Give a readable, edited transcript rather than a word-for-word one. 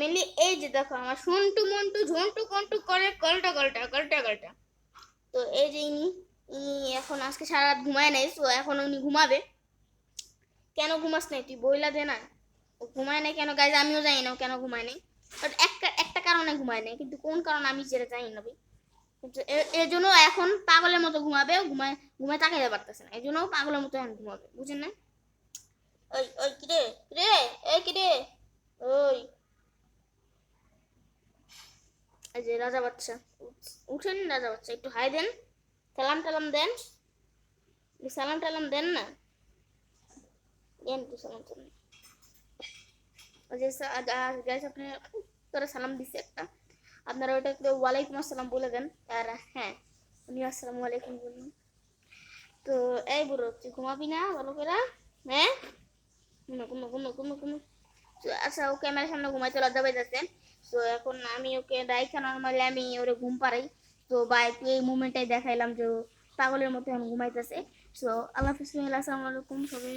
Mainly এই যে দেখো আমার সন্টু মন্টু ঝন্টু কন্টু করে কলটা কলটা কলটা কলটা। তো এই যে ইনি ইনি এখন আজকে সারা রাত ঘুমায় নাই, তো এখন উনি ঘুমাবে। কেন ঘুমাস নাই তুই বইলা দে না। ও ঘুমায় নাই কেন গাইজ, আমিও জানি না কেন ঘুমায় নাই। বাট একটা একটা কারণে ঘুমায় নাই, কিন্তু কোন কারণ আমি যেটা জানি না ভাই। কিন্তু এর জন্য এখন পাগলের মতো ঘুমাবে, ঘুমায় ঘুমায় তাকাইতে পারতেছে না, এই জন্য পাগলের মতো এখন ঘুমাবে, বুঝেন না? ওই ওই কিরে কিরে, এই কিরে, ওই এই যে রাজা বাচ্চা, উঠেন রাজা বাচ্চা, একটু হাই দেন, সালাম টালাম দেন, সালাম টালাম দেন না, দেন একটু সালাম টালাম। ওই যে গাইস আপনি তোরা সালাম দিছে একটা, আপনারা ওটা একটু ওয়ালাইকুম আসসালাম বলে দেন। আর হ্যাঁ, উনি আসসালামু আলাইকুম বলুন। তো এই বুড়ো তুই ঘুমাবি না ভালো করে? হ্যাঁ, ঘুমো ঘুমো ঘুমো ঘুমো ঘুমো। আচ্ছা ও ক্যামেরার সামনে ঘুমাইতে লজ্জা পাইতেছে। তো এখন আমি ওকে রাইখা নর্মালি আমি ওরে ঘুম পাড়াই। তো বা একটু এই মুভমেন্টটাই দেখাইলাম যে পাগলের মতো এখন ঘুমাইতেছে। সো আল্লাহ হাফিজ, আসসালামু আলাইকুম সবাই।